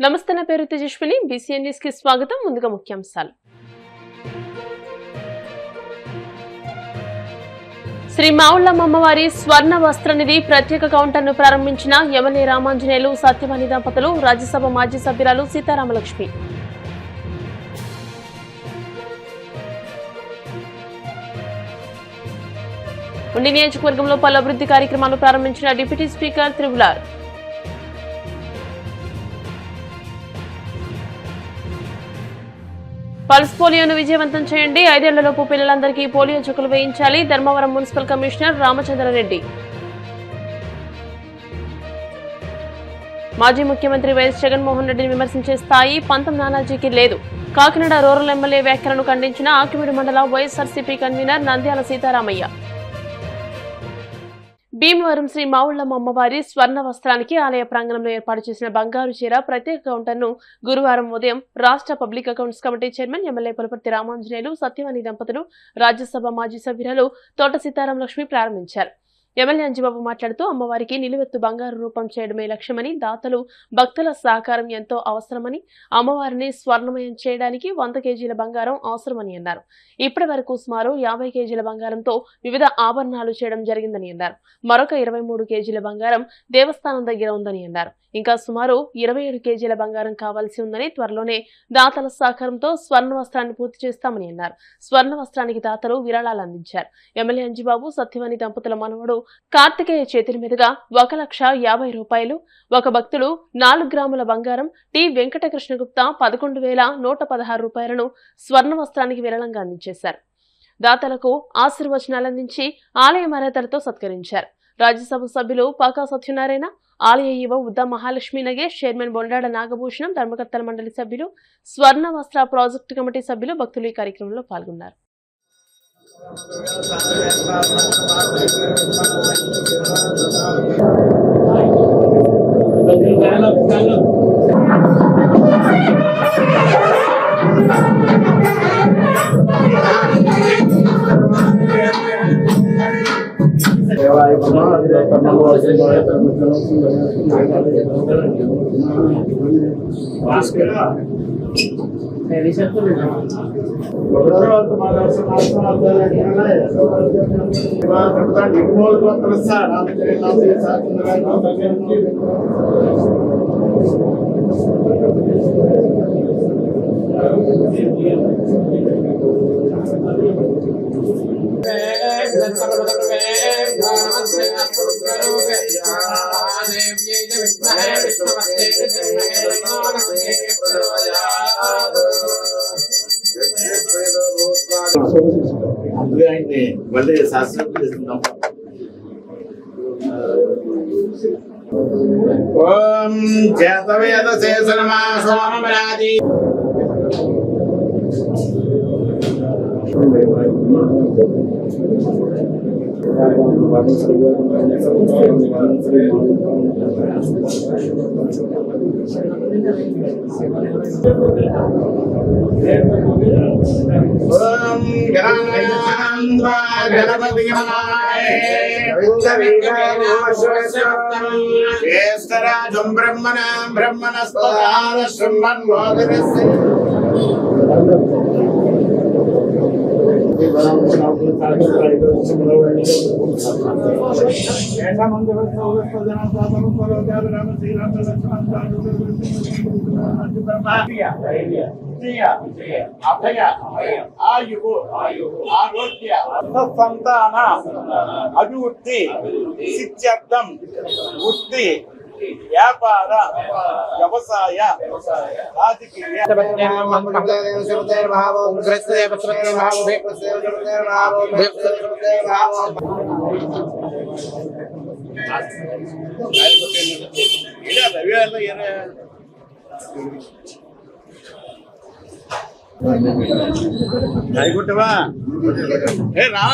నమస్తే, నా పేరు తేజస్విని. బీసీఎన్ న్యూస్ కి స్వాగతం. ముందుగా ముఖ్యాంశాలు. శ్రీ మావుళ్ళమ్మ అమ్మవారి స్వర్ణ వస్త్రనిధి ప్రత్యేక కౌంటర్ను ప్రారంభించిన ఎమ్మెల్యే రామాంజనేయులు, సత్యవాణి దంపతులు, రాజ్యసభ మాజీ సభ్యురాలు సీతారామలక్ష్మి. ఉండి నియోజకవర్గంలో పలు అభివృద్ధి కార్యక్రమాలు ప్రారంభించిన డిప్యూటీ స్పీకర్ త్రిపులార్. పల్స్ పోలియోను విజయవంతం చేయండి. 5 ఏళ్లలోపు పిల్లలందరికీ పోలియో చుక్కలు వేయించాలి. Dharmavaram municipal commissioner Ramachandra Reddy. మాజీ ముఖ్యమంత్రి వైఎస్ జగన్మోహన్ రెడ్డిని విమర్శించే స్థాయి పంతం నానాజీకి లేదు. కాకినాడ రూరల్ ఎమ్మెల్యే వ్యాఖ్యలను ఖండించిన ఆకివీడు మండల వైఎస్ఆర్సీపీ కన్వీనర్ నంద్యాల సీతారామయ్య. భీమవరం శ్రీ మావుళ్ళమ్మ అమ్మవారి స్వర్ణ వస్త్రానికి ఆలయ ప్రాంగణంలో ఏర్పాటు చేసిన బంగారు చీర ప్రత్యేక కౌంటర్ను గురువారం ఉదయం రాష్ట్ర public accounts committee chairman MLA Pulaparthi Ramanjaneyulu, Satyavani దంపతులు, రాజ్యసభ మాజీ సభ్యురాలు తోట సీతారామలక్ష్మి ప్రారంభించారు. ఎమ్మెల్యే అంజిబాబు మాట్లాడుతూ అమ్మవారికి నిలువెత్తు బంగారు రూపం చేయడమే లక్ష్యమని, దాతలు భక్తుల సహకారం ఎంతో అవసరమని, అమ్మవారిని స్వర్ణమయం చేయడానికి 100 కేజీల బంగారం అవసరమని అన్నారు. ఇప్పటి వరకు సుమారు 50 కేజీల బంగారంతో వివిధ ఆభరణాలు చేయడం జరిగిందని అన్నారు. మరొక 23 కేజీల బంగారం దేవస్థానం దగ్గర ఉందని అన్నారు. ఇంకా సుమారు 27 కేజీల బంగారం కావాల్సి ఉందని, త్వరలోనే దాతల సహకారంతో స్వర్ణ వస్త్రాన్ని పూర్తి చేస్తామని అన్నారు. స్వర్ణ వస్త్రానికి దాతలు విరాళాలు అందించారు. ఎమ్మెల్యే అంజిబాబు, సత్యవాణి దంపతుల మనవడు కార్తికేయ చేతుల మీదుగా 1,50,000 రూపాయలు, ఒక భక్తుడు 4 గ్రాముల బంగారం, టి వెంకటకృష్ణగుప్తా 11,116 రూపాయలను స్వర్ణ వస్త్రానికి విరాళంగా అందించేశారు. దాతలకు ఆశీర్వచనాలందించి ఆలయ మర్యాదలతో సత్కరించారు. రాజ్యసభ సభ్యులు పాకా సత్యనారాయణ, ఆలయ ఈవో ఉద్దా మహాలక్ష్మి నగేష్, చైర్మన్ బొండాడ నాగభూషణం, ధర్మకర్తల మండలి సభ్యులు, స్వర్ణ వస్త్ర ప్రాజెక్టు కమిటీ సభ్యులు, భక్తులు ఈ కార్యక్రమంలో పాల్గొన్నారు. అందుకే ఆయన్ని మళ్ళీ శాస్త్రం చేస్తున్నాం. ఓం చేతవేద శేషనమా సోమరాజి ఓం గణపతి జ్యేష్ఠరాజం బ్రహ్మణస్పదాన శృణ్వన్మోదరస్య అభయ ఆయు ఆరోగ్య సంతాన అభివృద్ధి సిద్ధ్యర్థం వృత్తి వ్యాపార వ్యవసాయ రాజకీయ కుట్టవా రా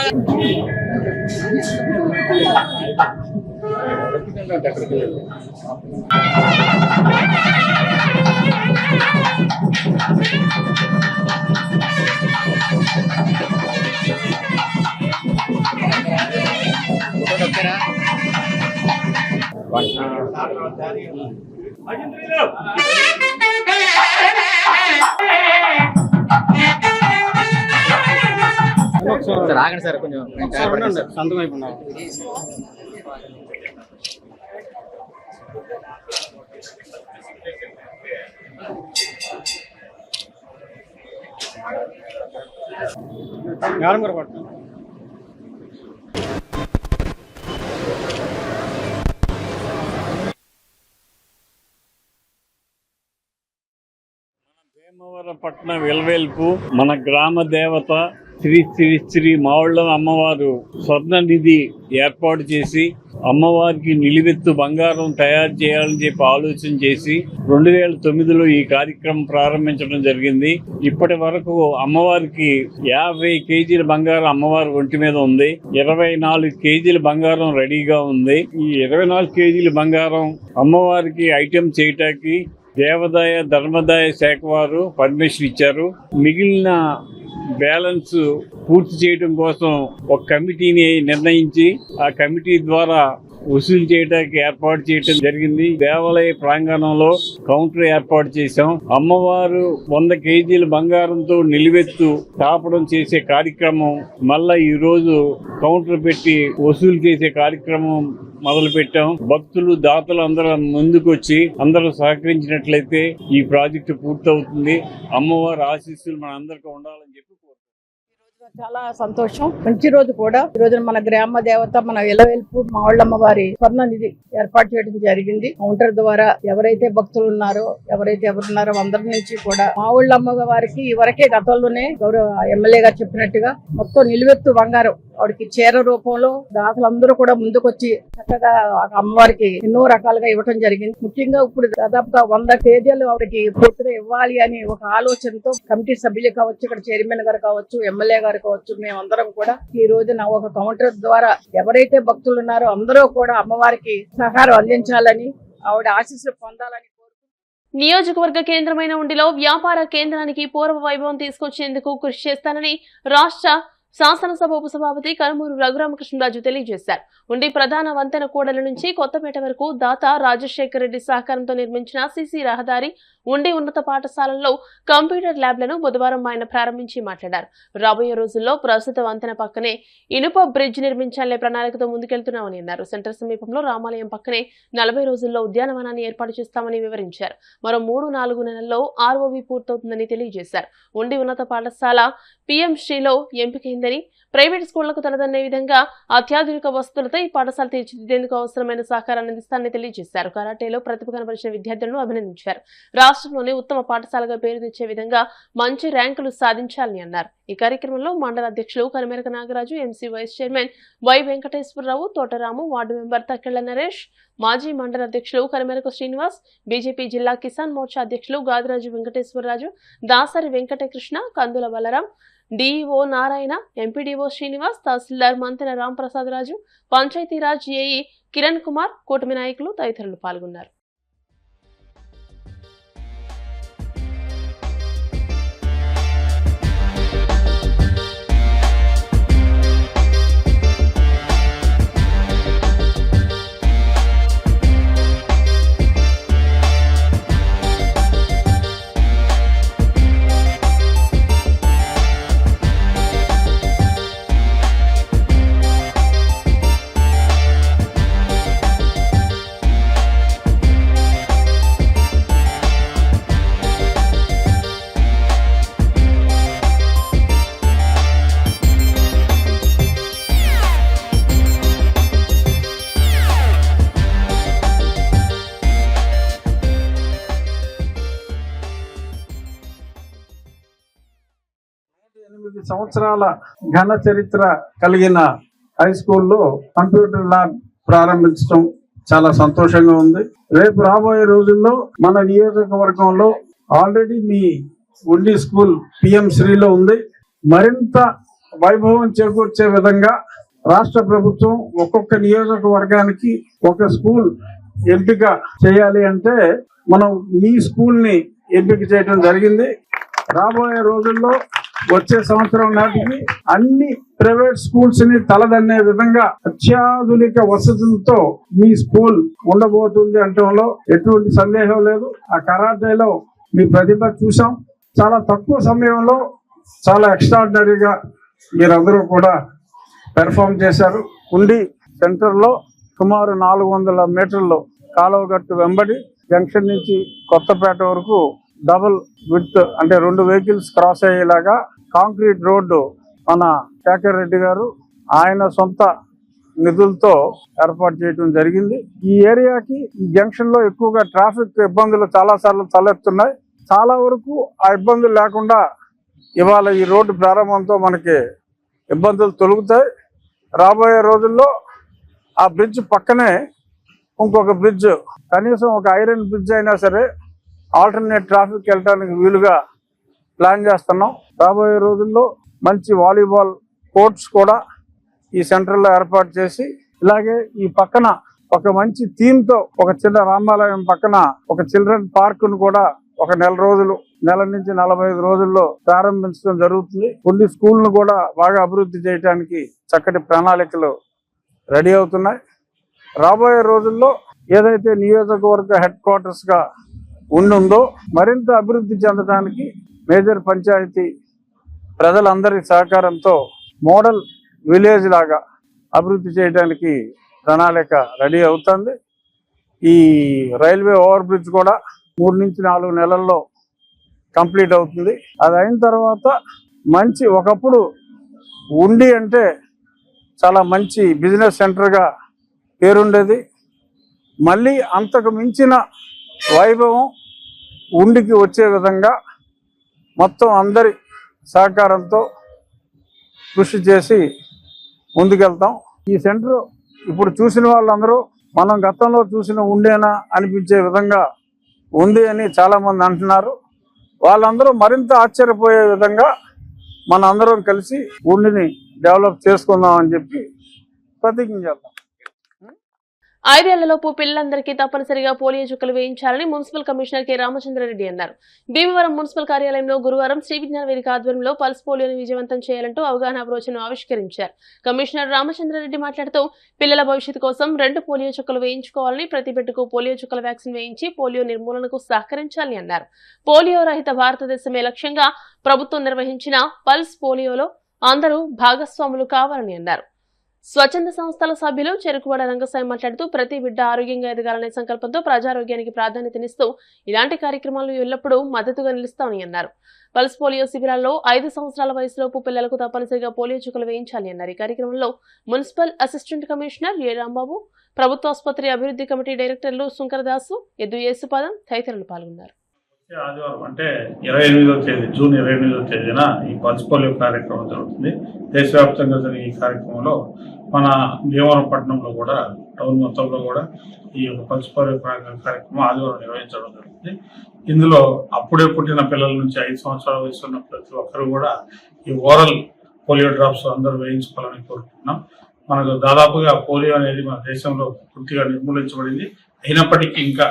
సార్ ఆగండి సార్ కొంచెం సంతకం అయిపోయినా మేడం గారు పడుతుంది. భీమవరపట్నం వెల్వేల్పు మన గ్రామ దేవత శ్రీ శ్రీ శ్రీ మావుళ్ళ అమ్మవారు స్వర్ణ నిధి ఏర్పాటు చేసి అమ్మవారికి నిలువెత్తు బంగారం తయారు చేయాలని చెప్పి ఆలోచన చేసి 2009లో ఈ కార్యక్రమం ప్రారంభించడం జరిగింది. ఇప్పటి వరకు అమ్మవారికి 50 కేజీల బంగారం అమ్మవారి ఒంటి మీద ఉంది. 24 కేజీల బంగారం రెడీగా ఉంది. ఈ 24 కేజీల బంగారం అమ్మవారికి ఐటెం చేయటానికి దేవాదాయ ధర్మదాయ శాఖ వారు పర్మిషన్ ఇచ్చారు. మిగిలిన బ్యాలెన్స్ పూర్తి చేయడం కోసం ఒక కమిటీని నిర్ణయించి ఆ కమిటీ ద్వారా వసూలు చేయడానికి ఏర్పాటు చేయడం జరిగింది. దేవాలయ ప్రాంగణంలో కౌంటర్ ఏర్పాటు చేశాం. అమ్మవారు 100 కేజీల బంగారంతో నిలువెత్తు తాపడం చేసే కార్యక్రమం మళ్ళా ఈ రోజు కౌంటర్ పెట్టి వసూలు చేసే కార్యక్రమం మొదలు పెట్టాం. భక్తులు దాతలు అందరూ ముందుకు వచ్చి అందరూ సహకరించినట్లయితే ఈ ప్రాజెక్టు పూర్తవుతుంది. అమ్మవారి ఆశీస్సులు మన అందరికీ ఉండాలని చెప్పి చాలా సంతోషం. మంచి రోజు కూడా ఈ రోజున మన గ్రామ దేవత మన ఇలవేల్పు మావుళ్ళమ్మ వారి స్వర్ణ నిధి ఏర్పాటు చేయడం జరిగింది. కౌంటర్ ద్వారా ఎవరైతే భక్తులు ఉన్నారో ఎవరున్నారో అందరి నుంచి కూడా మావుళ్ళమ్మ వారికి ఇవరకే గతంలోనే గౌరవ ఎమ్మెల్యే గారు చెప్పినట్టుగా మొత్తం నిలువెత్తు బంగారం ఆవిడకి చీర రూపంలో దాతలందరూ కూడా ముందుకొచ్చి చక్కగా అమ్మవారికి ఎన్నో రకాలుగా ఇవ్వడం జరిగింది. ముఖ్యంగా ఇప్పుడు దాదాపుగా 100 కేజీలు ఆవిడకి పూర్తిగా ఇవ్వాలి అని ఒక ఆలోచనతో కమిటీ సభ్యులు కావచ్చు, ఇక్కడ చైర్మన్ గారు కావచ్చు, ఎమ్మెల్యే గారు కావచ్చు, మేమందరం కూడా ఈ రోజున ఒక కౌంటర్ ద్వారా ఎవరైతే భక్తులు ఉన్నారో అందరూ కూడా అమ్మవారికి సహకారం అందించాలని ఆవిడ ఆశీస్సులు పొందాలని నియోజకవర్గ కేంద్రమైన ఉండిలో వ్యాపార కేంద్రానికి పూర్వ వైభవం తీసుకొచ్చేందుకు కృషి చేస్తానని రాష్ట్ర శాసనసభ ఉపసభాపతి కనుమూరు రఘురామకృష్ణరాజు తెలియజేశారు. ఉండి ప్రధాన వంతెన కూడల నుంచి కొత్తపేట వరకు దాత రాజశేఖర్ రెడ్డి సహకారంతో నిర్మించిన సీసీ రహదారి, ఉండి ఉన్నత పాఠశాలల్లో కంప్యూటర్ ల్యాబ్లను బుధవారం ఆయన ప్రారంభించి మాట్లాడారు. రాబోయే రోజుల్లో ప్రస్తుత వంతెన పక్కనే ఇనుప బ్రిడ్జ్ నిర్మించాలనే ప్రణాళికతో ముందుకెళ్తున్నామని అన్నారు. సెంటర్ సమీపంలో రామాలయం పక్కనే 40 రోజుల్లో ఉద్యానవనాన్ని ఏర్పాటు చేస్తామని వివరించారు. మరో 3-4 నెలల్లో ఆర్ఓవి పూర్తవుతుందని తెలియజేశారు. ఉండి ఉన్నత పాఠశాల పీఎంశ్రీలో ఎంపికైందని, ప్రైవేట్ స్కూళ్లకు తలదన్నే విధంగా అత్యాధునిక వసతులతో ఈ పాఠశాల తీర్చిదిద్దేందుకు అవసరమైన సహకారాన్ని అందిస్తానని తెలియజేశారు. కరాటేలో ప్రతిభ కనబరిచిన విద్యార్థులను అభినందించారు. రాష్ట్రంలోనే ఉత్తమ పాఠశాలగా పేరు తెచ్చే విధంగా మంచి ర్యాంకులు సాధించాలని అన్నారు. ఈ కార్యక్రమంలో మండల అధ్యక్షులు కనమెరక Nagaraju, MC vice chairman Y Venkateswararao, Thotaramu, ward member Thakkella Naresh, మాజీ మండల అధ్యక్షులు కనమెరక శ్రీనివాస్, బీజేపీ జిల్లా కిసాన్ మోర్చా అధ్యక్షులు గాదిరాజు వెంకటేశ్వరరాజు, దాసరి వెంకటకృష్ణ, కందుల బలరాం, డిఈఓ నారాయణ, ఎంపీడీఓ శ్రీనివాస్, తహసీల్దార్ మంతెన రాంప్రసాద్ రాజు, పంచాయతీరాజ్ ఏఈ కిరణ్ కుమార్, కూటమి నాయకులు తదితరులు పాల్గొన్నారు. సంవత్సరాల ఘన చరిత్ర కలిగిన హై స్కూల్లో కంప్యూటర్ ల్యాబ్ ప్రారంభించడం చాలా సంతోషంగా ఉంది. రేపు రాబోయే రోజుల్లో మన నియోజకవర్గంలో ఆల్రెడీ మీ ఉండి స్కూల్ పిఎంశ్రీలో ఉంది. మరింత వైభవం చేకూర్చే విధంగా రాష్ట్ర ప్రభుత్వం ఒక్కొక్క నియోజకవర్గానికి ఒక స్కూల్ ఎంపిక చేయాలి అంటే మనం మీ స్కూల్ ని ఎంపిక చేయడం జరిగింది. రాబోయే రోజుల్లో వచ్చే సంవత్సరం నాటికి అన్ని ప్రైవేట్ స్కూల్స్ ని తలదన్నే విధంగా అత్యాధునిక వసతులతో మీ స్కూల్ ఉండబోతుంది అంటంలో ఎటువంటి సందేహం లేదు. ఆ కరాటేలో మీ ప్రతిభ చూసాం. చాలా తక్కువ సమయంలో చాలా ఎక్స్ట్రాడినరీగా మీరందరూ కూడా పెర్ఫామ్ చేశారు. ఉండి సెంటర్లో సుమారు 400 మీటర్లు కాలువగట్టు వెంబడి జంక్షన్ నుంచి కొత్తపేట వరకు డబుల్ విత్ అంటే 2 వెహికల్స్ క్రాస్ అయ్యేలాగా కాంక్రీట్ రోడ్డు మన శేఖర్ రెడ్డి గారు ఆయన సొంత నిధులతో ఏర్పాటు చేయడం జరిగింది. ఈ ఏరియాకి ఈ జంక్షన్ లో ఎక్కువగా ట్రాఫిక్ ఇబ్బందులు చాలా సార్లు తలెత్తున్నాయి. చాలా వరకు ఆ ఇబ్బందులు లేకుండా ఇవాళ ఈ రోడ్డు ప్రారంభంతో మనకి ఇబ్బందులు తొలగుతాయి. రాబోయే రోజుల్లో ఆ బ్రిడ్జ్ పక్కనే ఇంకొక బ్రిడ్జ్, కనీసం ఒక ఐరన్ బ్రిడ్జ్ అయినా సరే ఆల్టర్నేట్ ట్రాఫిక్ వెళ్ళడానికి వీలుగా ప్లాన్ చేస్తున్నాం. రాబోయే రోజుల్లో మంచి వాలీబాల్ కోర్ట్స్ కూడా ఈ సెంటర్లో ఏర్పాటు చేసి, ఇలాగే ఈ పక్కన ఒక మంచి థీమ్తో ఒక చిన్న రామాలయం పక్కన ఒక చిల్డ్రన్ పార్కును కూడా ఒక నెల నుంచి 45 రోజుల్లో ప్రారంభించడం జరుగుతుంది. కొన్ని స్కూల్ను కూడా బాగా అభివృద్ధి చేయడానికి చక్కటి ప్రణాళికలు రెడీ అవుతున్నాయి. రాబోయే రోజుల్లో ఏదైతే నియోజకవర్గ హెడ్ క్వార్టర్స్ గా ఉందో మరింత అభివృద్ధి చెందడానికి మేజర్ పంచాయతీ ప్రజలందరి సహకారంతో మోడల్ విలేజ్ లాగా అభివృద్ధి చేయడానికి ప్రణాళిక రెడీ అవుతుంది. ఈ రైల్వే ఓవర్ బ్రిడ్జ్ కూడా 3 నుంచి 4 నెలల్లో కంప్లీట్ అవుతుంది. అది అయిన తర్వాత మంచి ఒకప్పుడు ఉండి అంటే చాలా మంచి బిజినెస్ సెంటర్గా పేరుండేది. మళ్ళీ అంతకు మించిన వైభవం ఉండికి వచ్చే విధంగా మొత్తం అందరి సహకారంతో కృషి చేసి ముందుకెళ్తాం. ఈ సెంటర్ ఇప్పుడు చూసిన వాళ్ళందరూ మనం గతంలో చూసిన ఉండేనా అనిపించే విధంగా ఉంది అని చాలామంది అంటున్నారు. వాళ్ళందరూ మరింత ఆశ్చర్యపోయే విధంగా మన అందరం కలిసి ఉండిని డెవలప్ చేసుకుందాం అని చెప్పి ప్రతిజ్ఞ చేద్దాం. 5 ఏళ్లలోపు పిల్లలందరికీ తప్పనిసరిగా పోలియో చుక్కలు వేయించాలని మున్సిపల్ కమిషనర్ కె రామచంద్రారెడ్డి అన్నారు. భీమవరం మున్సిపల్ కార్యాలయంలో గురువారం శ్రీ విజ్ఞాన వేదిక ఆధ్వర్యంలో పల్స్ పోలియోను విజయవంతం చేయాలంటూ అవగాహన బ్రోచర్ను ఆవిష్కరించారు. కమిషనర్ రామచంద్రారెడ్డి మాట్లాడుతూ పిల్లల భవిష్యత్తు కోసం 2 పోలియో చుక్కలు వేయించుకోవాలని, ప్రతి బిడ్డకు పోలియో చుక్కల వ్యాక్సిన్ వేయించి పోలియో నిర్మూలనకు సహకరించాలని అన్నారు. పోలియో రహిత భారతదేశమే లక్ష్యంగా ప్రభుత్వం నిర్వహించిన పల్స్ పోలియోలో అందరూ భాగస్వాములు కావాలని అన్నారు. స్వచ్ఛంద సంస్థల సభ్యులు చెరుకువాడ రంగసాయి మాట్లాడుతూ ప్రతి బిడ్డ ఆరోగ్యంగా ఎదగాలనే సంకల్పంతో ప్రజారోగ్యానికి ప్రాధాన్యతనిస్తూ ఇలాంటి కార్యక్రమాలు ఎల్లప్పుడూ మద్దతుగా నిలుస్తామని అన్నారు. పల్స్ పోలియో శిబిరాల్లో 5 సంవత్సరాల వయసులోపు పిల్లలకు తప్పనిసరిగా పోలియో చుక్కలు వేయించాలి అన్నారు. ఈ కార్యక్రమంలో మున్సిపల్ అసిస్టెంట్ కమిషనర్ ఏ రాంబాబు, ప్రభుత్వ ఆసుపత్రి అభివృద్ధి కమిటీ డైరెక్టర్లు శంకరదాసు, ఎద్దు యేసుపాదం తదితరులు పాల్గొన్నారు. ఆదివారం అంటే 28వ తేదీ జూన్ 28వ తేదీన ఈ పల్స్ పోలియో కార్యక్రమం జరుగుతుంది. దేశవ్యాప్తంగా జరిగే ఈ కార్యక్రమంలో మన భీమవరం పట్టణంలో కూడా టౌన్ మొత్తంలో కూడా ఈ యొక్క పల్స్ పోలియో కార్యక్రమం ఆదివారం నిర్వహించడం జరుగుతుంది. ఇందులో అప్పుడే పుట్టిన పిల్లల నుంచి 5 సంవత్సరాల వయసు ఉన్న ప్రతి ఒక్కరు కూడా ఈ ఓరల్ పోలియో డ్రాప్స్ అందరూ వేయించుకోవాలని కోరుకుంటున్నాం. మనకు దాదాపుగా పోలియో అనేది మన దేశంలో పూర్తిగా నిర్మూలించబడింది. అయినప్పటికీ ఇంకా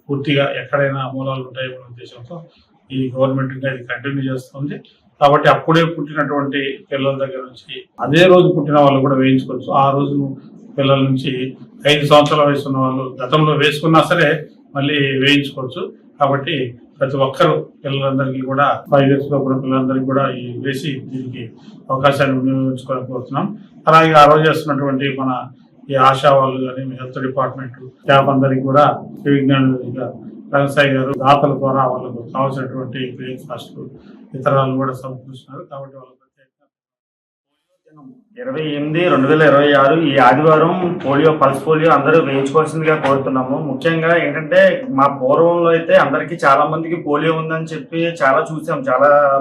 పూర్తిగా ఎక్కడైనా మూలాలు ఉంటాయనే ఉద్దేశంతో ఈ గవర్నమెంట్ ఇంకా ఇది కంటిన్యూ చేస్తుంది. కాబట్టి అప్పుడే పుట్టినటువంటి పిల్లల దగ్గర నుంచి అదే రోజు పుట్టిన వాళ్ళు కూడా వేయించుకోవచ్చు. ఆ రోజు పిల్లల నుంచి 5 సంవత్సరాల వయసు ఉన్న వాళ్ళు గతంలో వేసుకున్నా సరే మళ్ళీ వేయించుకోవచ్చు. కాబట్టి ప్రతి ఒక్కరు పిల్లలందరికీ కూడా 5 years లోపల పిల్లలందరికీ కూడా ఈ వేసి దీనికి అవకాశాన్ని వినియోగించుకోవాలని కోరుతున్నాం. అలాగే ఆ రోజు చేస్తున్నటువంటి మన ఈ ఆశా వాళ్ళు కానీ హెల్త్ డిపార్ట్మెంట్ స్టాఫ్ అందరికి కూడా విజ్ఞాన రంగసాయి గారు దాతల ద్వారా వాళ్ళకు కావాల్సినటువంటి బ్రేక్ఫాస్ట్ ఇతరాలు కూడా సమకూరుస్తున్నారు. కాబట్టి వాళ్ళ 28/2026 ఈ ఆదివారం పల్స్ పోలియో అందరూ వేయించుకోవాల్సిందిగా కోరుతున్నాము. ముఖ్యంగా ఏంటంటే మా పూర్వంలో అయితే అందరికీ చాలా మందికి పోలియో ఉందని చెప్పి చాలా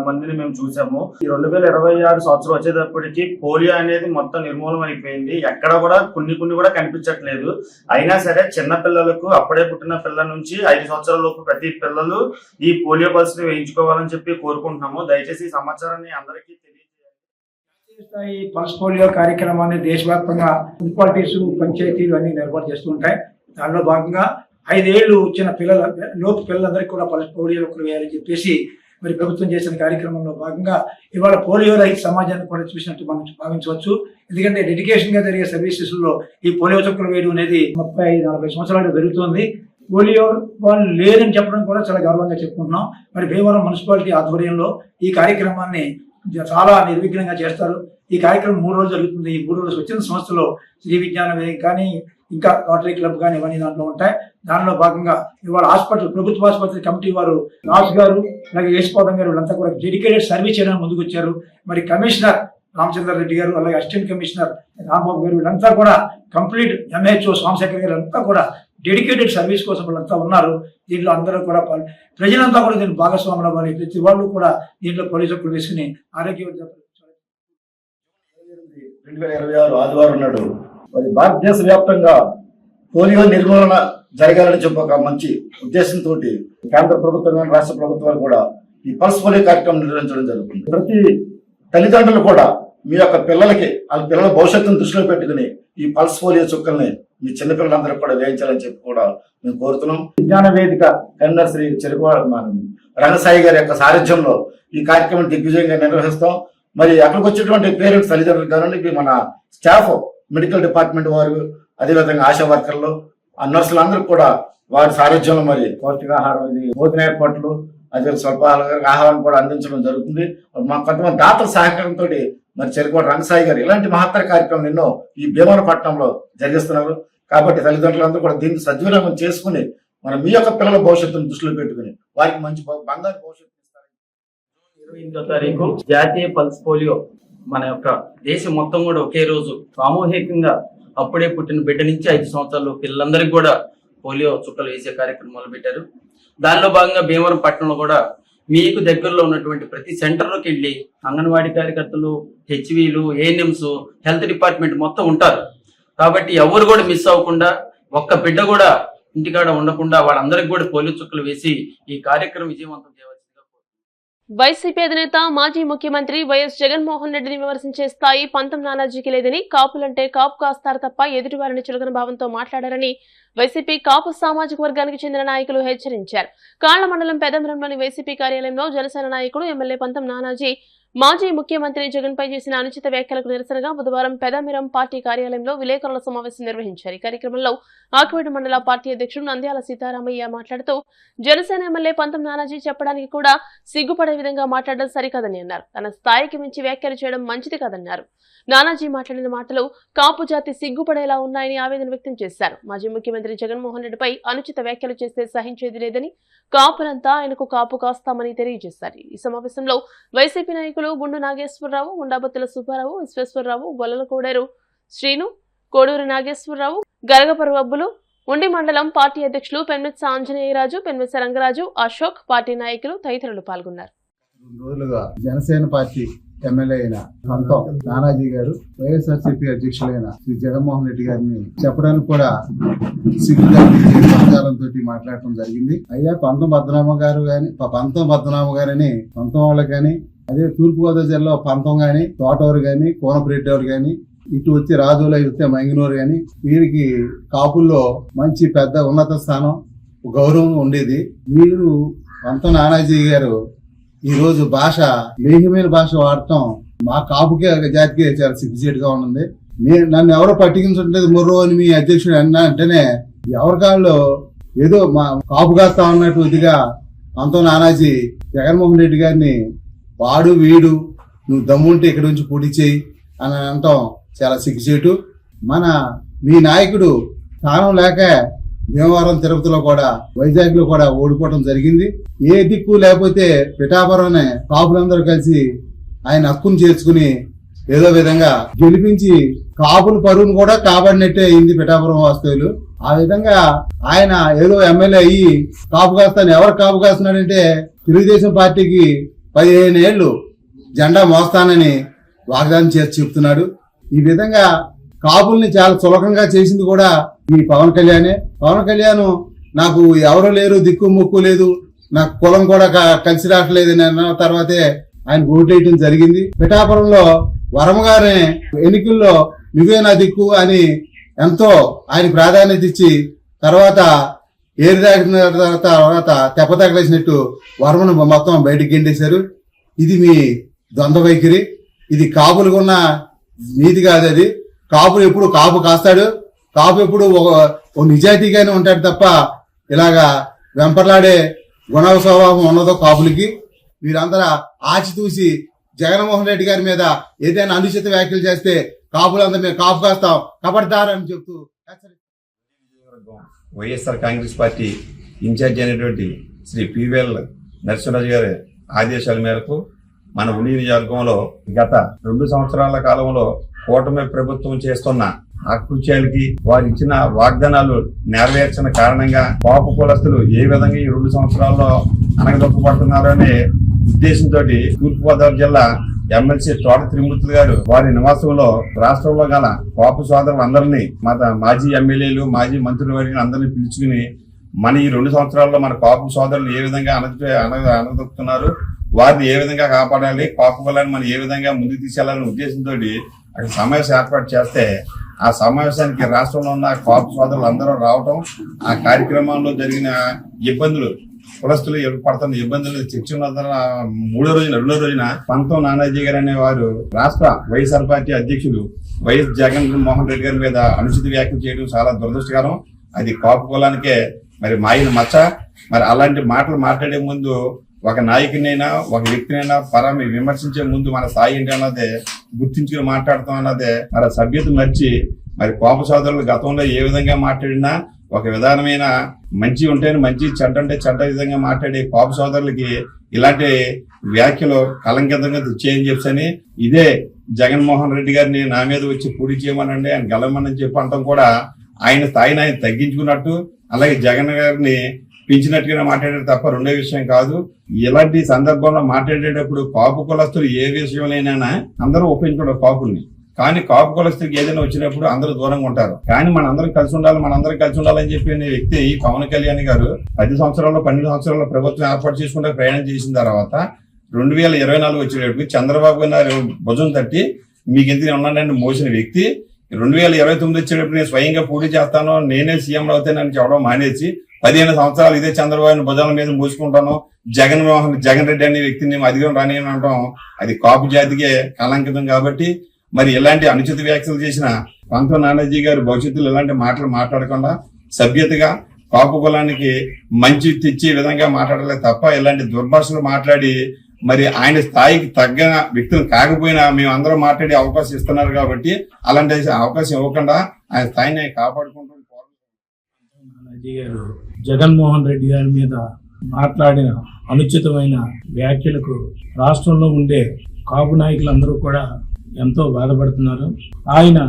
మందిని మేము చూసాము. ఈ 2026 సంవత్సరం వచ్చేటప్పటికి పోలియో అనేది మొత్తం నిర్మూలన అయిపోయింది. ఎక్కడ కూడా కొన్ని కూడా కనిపించట్లేదు. అయినా సరే చిన్న పిల్లలకు అప్పుడే పుట్టిన పిల్లల నుంచి 5 సంవత్సరాల లోపు ప్రతి పిల్లలు ఈ పోలియో పల్స్ ని వేయించుకోవాలని చెప్పి కోరుకుంటున్నాము. దయచేసి ఈ సమాచారాన్ని అందరికీ ఈ పల్స్ పోలియో కార్యక్రమాన్ని దేశవ్యాప్తంగా మున్సిపాలిటీస్, పంచాయతీలు అన్ని ఏర్పాటు చేస్తూ ఉంటాయి. దానిలో భాగంగా 5 ఏళ్లు వచ్చిన పిల్లలందరికీ కూడా పల్స్ పోలియో వేయాలని చెప్పేసి మరి ప్రభుత్వం చేసిన కార్యక్రమంలో భాగంగా ఇవాళ పోలియో రహిత సమాజాన్ని కూడా చూసినట్టు మనం భావించవచ్చు. ఎందుకంటే డెడికేషన్ గా జరిగే సర్వీసెస్ లో ఈ పోలియో చుక్కలు వేయడం అనేది 30-40 సంవత్సరాలు జరుగుతుంది. పోలియో వాళ్ళు లేదని చెప్పడం కూడా చాలా గర్వంగా చెప్పుకుంటున్నాం. మరి భీమవరం మున్సిపాలిటీ ఆధ్వర్యంలో ఈ కార్యక్రమాన్ని చాలా నిర్విఘ్నంగా చేస్తారు. ఈ కార్యక్రమం 3 రోజులు జరుగుతుంది. ఈ 3 రోజులు స్వచ్ఛంద సంస్థలో శ్రీ విజ్ఞాన వేదిక కానీ ఇంకా రోటరీ క్లబ్ కానీ ఇవన్నీ దాంట్లో ఉంటాయి. దానిలో భాగంగా ఇవాళ ప్రభుత్వ ఆసుపత్రి కమిటీ వారు రాజు గారు అలాగే యేసుపాదం గారు వీళ్ళంతా కూడా డెడికేటెడ్ సర్వీస్ చేయడానికి ముందుకు వచ్చారు. మరి కమిషనర్ రామచంద్ర రెడ్డి గారు అలాగే అసిస్టెంట్ కమిషనర్ రాంబాబు గారు వీళ్ళంతా కూడా కంప్లీట్ MHO సోమశేఖర్ గారు అంతా కూడా డెడికేటెడ్ సర్వీస్ కోసం వీళ్ళంతా ఉన్నారు. దీంట్లో అందరూ కూడా ప్రజలంతా కూడా దీన్ని భాగస్వాములు అవ్వాలి. ప్రతి వాళ్ళు కూడా దీంట్లో పోలీసు హక్కులు వేసుకుని ఆరోగ్య 2026 ఆదివారం నాడు మరి భారతదేశ వ్యాప్తంగా పోలియో నిర్మూలన జరగాలని చెప్పి ఒక మంచి ఉద్దేశంతో కేంద్ర ప్రభుత్వం కానీ రాష్ట్ర ప్రభుత్వాలు కూడా ఈ పల్స్ పోలియో కార్యక్రమం నిర్వహించడం జరుగుతుంది. ప్రతి తల్లిదండ్రులు కూడా మీ యొక్క పిల్లలకి వాళ్ళ పిల్లల భవిష్యత్తును దృష్టిలో పెట్టుకుని ఈ పల్స్ పోలియో చుక్కల్ని మీ చిన్నపిల్లలందరూ కూడా వేయించాలని చెప్పి కూడా మేము కోరుతున్నాం. విజ్ఞాన వేదిక కన్వీనర్ శ్రీ చెరుకువాడ రంగసాయి గారి యొక్క సారథ్యంలో ఈ కార్యక్రమం దిగ్విజయంగా నిర్వహిస్తాం. మరి అక్కడికి వచ్చేటువంటి పేరెంట్స్ తల్లిదండ్రులు కానివ్వండి, మన స్టాఫ్ మెడికల్ డిపార్ట్మెంట్ వారు, అదేవిధంగా ఆశా వర్కర్లు, ఆ నర్సులందరూ కూడా వారి సారథ్యంలో మరి పౌష్టికాహారం, ఇది భోజన ఏర్పాట్లు, అదే స్వల్ప ఆహారం కూడా అందించడం జరుగుతుంది. మా కొంతమంది దాతల సహకారంతో మరి చెరుకువాడ రంగసాయి గారు ఇలాంటి మహత్తర కార్యక్రమం ఎన్నో ఈ భీమవరపట్నంలో జరిగిస్తున్నారు. కాబట్టి తల్లిదండ్రులందరూ కూడా దీన్ని సద్వినియోగం చేసుకుని మన మీ యొక్క పిల్లల భవిష్యత్తును దృష్టిలో పెట్టుకుని వారికి మంచి బంగారు భవిష్యత్తు ఇస్తారు. 28వ తారీఖు జాతీయ పల్స్ పోలియో మన యొక్క దేశం మొత్తం కూడా ఒకే రోజు సామూహికంగా అప్పుడే పుట్టిన బిడ్డ నుంచి 5 సంవత్సరాలు పిల్లలందరికీ కూడా పోలియో చుక్కలు వేసే కార్యక్రమం మొదలు పెట్టారు. దానిలో భాగంగా భీమవరం పట్టణంలో కూడా మీకు దగ్గరలో ఉన్నటువంటి ప్రతి సెంటర్లోకి వెళ్ళి అంగన్వాడీ కార్యకర్తలు, హెచ్వీలు, ఏఎన్ఎంస్, హెల్త్ డిపార్ట్మెంట్ మొత్తం ఉంటారు. కాబట్టి ఎవరు కూడా మిస్ అవ్వకుండా, ఒక్క బిడ్డ కూడా ఇంటికాడ ఉండకుండా వాళ్ళందరికీ కూడా పోలియో చుక్కలు వేసి ఈ కార్యక్రమం విజయవంతం చేయవలసిందిగా. వైసీపీ అధినేత మాజీ ముఖ్యమంత్రి వైఎస్ జగన్మోహన్ రెడ్డిని విమర్శించే స్థాయి పంతం నానాజీకి లేదని, కాపులంటే కాపు కాస్తారు తప్ప ఎదుటివారిని చులకన భావంతో మాట్లాడారని వైసీపీ కాపు సామాజిక వర్గానికి చెందిన నాయకులు హెచ్చరించారు. కాళ్ల మండలం పెదమరంలోని వైసీపీ కార్యాలయంలో జనసేన నాయకుడు ఎమ్మెల్యే పంతం నానాజీ మాజీ ముఖ్యమంత్రి జగన్ పై చేసిన అనుచిత వ్యాఖ్యలకు నిరసనగా బుధవారం పెదమిరం పార్టీ కార్యాలయంలో విలేకరుల సమావేశం నిర్వహించారు. ఈ కార్యక్రమంలో ఆకువేడు మండల పార్టీ అధ్యక్షుడు నంద్యాల సీతారామయ్య మాట్లాడుతూ జనసేన ఎమ్మెల్యే పంతం నానాజీ చెప్పడానికి కూడా సిగ్గుపడే విధంగా మాట్లాడడం సరికాదని అన్నారు. తన స్థాయికి మించి వ్యాఖ్యలు చేయడం మంచిది కాదన్నారు. నానాజీ మాట్లాడిన మాటలు కాపు జాతి సిగ్గుపడేలా ఉన్నాయని ఆవేదన వ్యక్తం చేశారు. మాజీ ముఖ్యమంత్రి జగన్మోహన్ రెడ్డిపై అనుచిత వ్యాఖ్యలు చేస్తే సహించేది లేదని, కాపులంతా ఆయనకు కాపు కాస్తామని తెలియజేశారు. ఈ సమావేశంలో వైసీపీ నాయకులు గుండు నాగేశ్వరరావు, గుండాబత్తుల సుబ్బారావు, విశ్వేశ్వరరావు, గొల్లల కోడేరు శ్రీను, కోడూరు నాగేశ్వరరావు, గరగపరు అబ్బులు, ఉండి మండలం పార్టీ అధ్యక్షులు పెన్మెత్స ఆంజనేయరాజు, పెన్మెత్స రంగరాజు, అశోక్, పార్టీ నాయకులు తదితరులు పాల్గొన్నారు. 2 రోజులుగా జనసేన పార్టీ ఎమ్మెల్యే అయిన పంతం నానాజీ గారు వైఎస్ఆర్సీపీ అధ్యక్షులైన శ్రీ జగన్మోహన్ రెడ్డి గారిని చెప్పడానికి కూడా సిగ్గుగా సంచారంతో మాట్లాడటం జరిగింది. అయ్యా పంతం పద్మనాభ గారు గారని పంతం వాళ్ళకి కానీ, అదే తూర్పుగోదావరి జిల్లా పంతం గాని, తోటవారు గాని, కోనపరెడ్డివారు గాని, ఇటు వచ్చి రాజులో వెళ్తే మంగినూరు గాని, వీరికి కాపుల్లో మంచి పెద్ద ఉన్నత స్థానం, గౌరవం ఉండేది. మీరు పంతం నానాజీ గారు ఈ రోజు భాష, లేహ్యమైన భాష వాడటం మా కాపుకే జాతికి చాలా సిగ్గుచేటుగా ఉంది. నన్ను ఎవరో పట్టించట్లేదు మొర్రో అని మీ అధ్యక్షుడు అన్నా అంటేనే ఎవరికాళ్ళు ఏదో మా కాపు కాస్తా ఉన్నట్టు ఇదిగా పంతం నానాజీ జగన్మోహన్ రెడ్డి గారిని వాడు వీడు, నువ్వు దమ్ముంటే ఇక్కడ నుంచి పొడి చేయి అని అనటం చాలా సిగ్గుచేటు. మీ నాయకుడు స్థానం లేక భీమవరం, తిరుపతిలో కూడా, వైజాగ్ లో కూడా ఓడిపోవడం జరిగింది. ఏ దిక్కు లేకపోతే పిఠాపురం కాపులందరూ కలిసి ఆయన హక్కును చేర్చుకుని ఏదో విధంగా గెలిపించి కాపుల పరువును కూడా కాపాడినట్టే అయింది పిఠాపురం వాస్తవులు. ఆ విధంగా ఆయన ఏదో ఎమ్మెల్యే అయ్యి కాపు కాస్తాను, ఎవరు కాపు కాస్తున్నాడంటే తెలుగుదేశం పార్టీకి 15 ఏళ్లు జెండా మోస్తానని వాగ్దానం చేసి చెప్తున్నాడు. ఈ విధంగా కాపుల్ని చాలా చులకంగా చేసింది కూడా ఈ పవన్ కళ్యాణే. పవన్ కళ్యాణ్ నాకు ఎవరు లేరు, దిక్కు ముక్కు లేదు, నాకు కులం కూడా కలిసి రావట్లేదు అన్న తర్వాతే ఆయన ఓటేయటం జరిగింది. పిఠాపురంలో వరమగారి ఎన్నికల్లో నువ్వే నా దిక్కు అని ఎంతో ఆయన ప్రాధాన్యత ఇచ్చి తర్వాత ఏరిదాకిన తర్వాత తెప్పతగలేసినట్టు వరమను మొత్తం బయటికి గెంటేశారు. ఇది మీ ద్వంద్వ వైఖరి, ఇది కాపులకు ఉన్న నీతి కాదు. అది కాపులు ఎప్పుడు కాపు కాస్తాడు, కాపు ఎప్పుడు ఓ నిజాయితీగానే ఉంటాడు తప్ప ఇలాగా వెంపర్లాడే గుణ స్వభావం ఉన్నదో కాపులకి. వీరందరూ ఆచితూసి జగన్మోహన్ రెడ్డి గారి మీద ఏదైనా అనుచిత వ్యాఖ్యలు చేస్తే కాపులందరూ మేము కాపు కాస్తాం కబడ్దారని చెప్తూ వైఎస్ఆర్ కాంగ్రెస్ పార్టీ ఇన్ఛార్జ్ అయినటువంటి శ్రీ పివిఎల్ నరసింహరాజు గారి ఆదేశాల మేరకు మన ఉండి నియోజకవర్గంలో గత 2 సంవత్సరాల కాలంలో కూటమి ప్రభుత్వం చేస్తున్న ఆకృత్యాలకి వారు ఇచ్చిన వాగ్దానాలు నెరవేర్చిన కారణంగా కాపు కులస్తులు ఏ విధంగా ఈ 2 సంవత్సరాల్లో అనగదొక్కబడుతున్నారనే ఉద్దేశంతో తూర్పుగోదావరి జిల్లా ఎమ్మెల్సీ తోట త్రిమూర్తులు గారు వారి నివాసంలో రాష్ట్రంలో గల కాపు సోదరులందరినీ మాజీ ఎమ్మెల్యేలు మాజీ మంత్రుల వారిని అందరినీ పిలుచుకుని మన ఈ 2 సంవత్సరాల్లో మన కాపు సోదరులు ఏ విధంగా అనగదొక్కుతున్నారు, వారిని ఏ విధంగా కాపాడాలి, కాపు కులాన్ని మనం ఏ విధంగా ముందుకు తీసుకెళ్లాలనే ఉద్దేశంతో అక్కడ సమావేశం ఏర్పాటు చేస్తే ఆ సమావేశానికి రాష్ట్రంలో ఉన్న కాపు సోదరులు అందరూ రావటం, ఆ కార్యక్రమంలో జరిగిన ఇబ్బందులు కులస్తులు పడుతున్న ఇబ్బందులు చర్చల 2వ రోజున పంతం నానాజీ గారు అనే వారు రాష్ట్ర వైఎస్ఆర్ పార్టీ అధ్యక్షులు వైఎస్ జగన్మోహన్ రెడ్డి గారి మీద అనుచిత వ్యాఖ్యలు చేయడం చాలా దురదృష్టకరం. అది కాపు కులానికే మరి మాయిన మచ్చ. మరి అలాంటి మాటలు మాట్లాడే ముందు ఒక నాయకునైనా ఒక వ్యక్తినైనా విమర్శించే ముందు మన స్థాయి ఏంటి అన్నదే గుర్తించుకుని మాట్లాడతాం అన్నదే మన సభ్యత మర్చి మరి కాపు సోదరులు గతంలో ఏ విధంగా మాట్లాడినా ఒక విధానమైన మంచి ఉంటేనే మంచి, చెడ్డ అంటే చెడ్డ విధంగా మాట్లాడే కాపు సోదరులకి ఇలాంటి వ్యాఖ్యలు కలంకితంగా తెచ్చేయని చెప్పని ఇదే జగన్మోహన్ రెడ్డి గారిని నా మీద వచ్చి పూడి చేయమనండి ఆయన గెలవమని చెప్పి అంటాం కూడా ఆయన స్థాయిని ఆయన తగ్గించుకున్నట్టు, అలాగే జగన్ గారిని పెంచినట్టుగా మాట్లాడారు తప్ప రెండో విషయం కాదు. ఇలాంటి సందర్భంలో మాట్లాడేటప్పుడు కాపు కులస్తులు ఏ విషయంలోనైనా అందరూ ఉపయోగించుకోవడం కాపుల్ని, కానీ కాపు కులస్తులకి ఏదైనా వచ్చినప్పుడు అందరూ దూరంగా ఉంటారు. కానీ మనందరం కలిసి ఉండాలని చెప్పి వ్యక్తి పవన్ కళ్యాణ్ గారు 10 సంవత్సరాల్లో 12 సంవత్సరాల్లో ప్రభుత్వం ఏర్పాటు చేసుకుంటే ప్రయాణం చేసిన తర్వాత 2024 వచ్చేటప్పుడు చంద్రబాబు గారు భుజం తట్టి మీకు ఎందుకు ఉన్నానని మోసిన వ్యక్తి 2029 వచ్చేటప్పుడు నేను స్వయంగా పోటీ చేస్తాను, నేనే సీఎం అవుతానని చెప్పడం మానేసి 15 సంవత్సరాలు ఇదే చంద్రబాబు భుజాల మీద మోసుకుంటాను, జగన్ రెడ్డి అనే వ్యక్తిని అధికారం రాని అనడం అది కాపు జాతికే కళంకితం. కాబట్టి మరి ఇలాంటి అనుచిత వ్యాఖ్యలు చేసిన పంతం నానాజీ గారు భవిష్యత్తులో ఇలాంటి మాటలు మాట్లాడకుండా సభ్యతగా కాపు కులానికి మంచి తెచ్చే విధంగా మాట్లాడాలి తప్ప ఇలాంటి దుర్భాషలు మాట్లాడి మరి ఆయన స్థాయికి తగ్గ వ్యక్తులు కాకపోయినా మేము అందరం మాట్లాడే అవకాశం ఇస్తున్నారు కాబట్టి అలాంటి అవకాశం ఇవ్వకుండా ఆయన స్థాయిని కాపాడుకుంటూ జగన్మోహన్ రెడ్డి గారి మీద మాట్లాడిన అనుచితమైన వ్యాఖ్యలకు రాష్ట్రంలో ఉండే కాపు నాయకులందరూ కూడా ఎంతో బాధపడుతున్నారు. ఆయన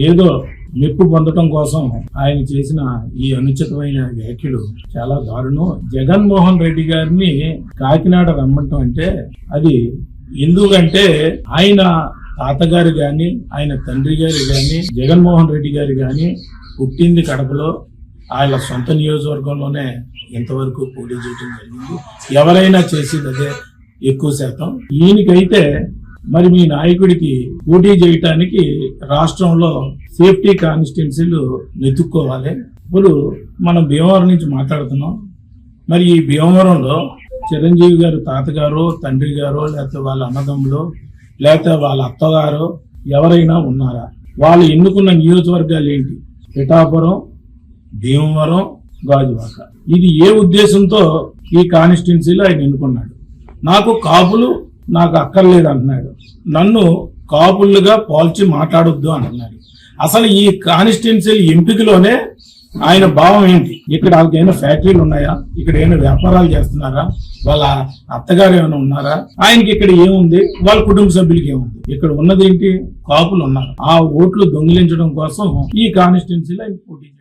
ఏదో మెప్పు పొందడం కోసం ఆయన చేసిన ఈ అనుచితమైన వ్యాఖ్యలు చాలా దారుణం. జగన్మోహన్ రెడ్డి గారిని కాకినాడ రమ్మంటాం అంటే అది ఎందుకంటే ఆయన తాతగారు గాని ఆయన తండ్రి గారు గాని జగన్మోహన్ రెడ్డి గారు గాని పుట్టింది కడపలో, ఆయన సొంత నియోజకవర్గంలోనే ఇంతవరకు పోటీ చేయడం జరిగింది. ఎవరైనా చేసేది అదే ఎక్కువ శాతం. ఈయనకైతే మరి మీ నాయకుడికి పోటీ చేయటానికి రాష్ట్రంలో సేఫ్టీ కాన్స్టిట్యున్సీలు నెతుక్కోవాలి. ఇప్పుడు మనం భీమవరం నుంచి మాట్లాడుతున్నాం. మరి ఈ భీమవరంలో చిరంజీవి గారు తాతగారు తండ్రి గారు లేకపోతే వాళ్ళ అన్నదమ్ములు లేకపోతే వాళ్ళ అత్తగారు ఎవరైనా ఉన్నారా? వాళ్ళు ఎన్నుకున్న నియోజకవర్గాలు ఏంటి? పిఠాపురం, భీమవరం, గాజువాక. ఇది ఏ ఉద్దేశంతో ఈ కాన్స్టిట్యున్సీలో ఆయన ఎన్నుకున్నాడు? నాకు కాపులు నాకు అక్కర్లేదు అంటున్నాడు. నన్ను కాపులుగా పోల్చి మాట్లాడొద్దు అంటున్నాడు. అసలు ఈ కాన్స్టిట్యున్సీ ఎంపికలోనే ఆయన భావం ఏంటి? ఇక్కడ వాళ్ళకి ఏమైనా ఫ్యాక్టరీలు ఉన్నాయా? ఇక్కడ ఏమైనా వ్యాపారాలు చేస్తున్నారా? వాళ్ళ అత్తగారు ఏమైనా ఉన్నారా? ఆయనకి ఇక్కడ ఏముంది? వాళ్ళ కుటుంబ సభ్యులకి ఏముంది? ఇక్కడ ఉన్నది ఏంటి? కాపులు ఉన్నారు. ఆ ఓట్లు దొంగిలించడం కోసం ఈ కాన్స్టిట్యున్సీలో ఆయన పోటీ చేయడం.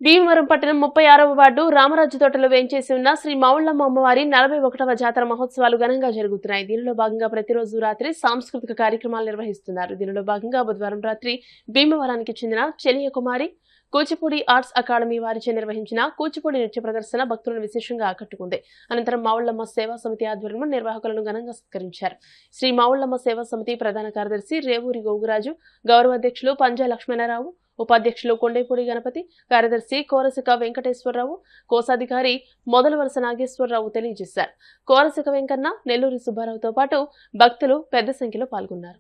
భీమవరం పట్టణం 36వ వార్డు రామరాజు తోటలో వేంచేసి ఉన్న శ్రీ మావుళ్ళమ్మ అమ్మవారి 41వ జాతర మహోత్సవాలు ఘనంగా జరుగుతున్నాయి. దీనిలో భాగంగా ప్రతిరోజు రాత్రి సాంస్కృతిక కార్యక్రమాలు నిర్వహిస్తున్నారు. దీనిలో భాగంగా బుధవారం రాత్రి భీమవరానికి చెందిన చెలియ కుమారి కూచిపూడి ఆర్ట్స్ అకాడమీ వారిచే నిర్వహించిన కూచిపూడి నృత్య ప్రదర్శన భక్తులను విశేషంగా ఆకట్టుకుంది. అనంతరం మావుళ్ళమ్మ సేవా సమితి ఆధ్వర్యంలో నిర్వాహకులను ఘనంగా సత్కరించారు. శ్రీ మావుళ్ళమ్మ సేవా సమితి ప్రధాన కార్యదర్శి రేవూరి గోగురాజు, గౌరవ అధ్యక్షులు పంజా లక్ష్మణరావు, ఉపాధ్యక్షులు కొండేపూడి గణపతి, కార్యదర్శి కోరసిక వెంకటేశ్వరరావు, కోశాధికారి మొదల వలస నాగేశ్వరరావు తెలియజేశారు. కోరసిక వెంకన్న, నెల్లూరి సుబ్బారావుతో పాటు భక్తులు పెద్ద సంఖ్యలో పాల్గొన్నారు.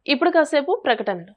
ఇప్పుడు కాసేపు ప్రకటనలు.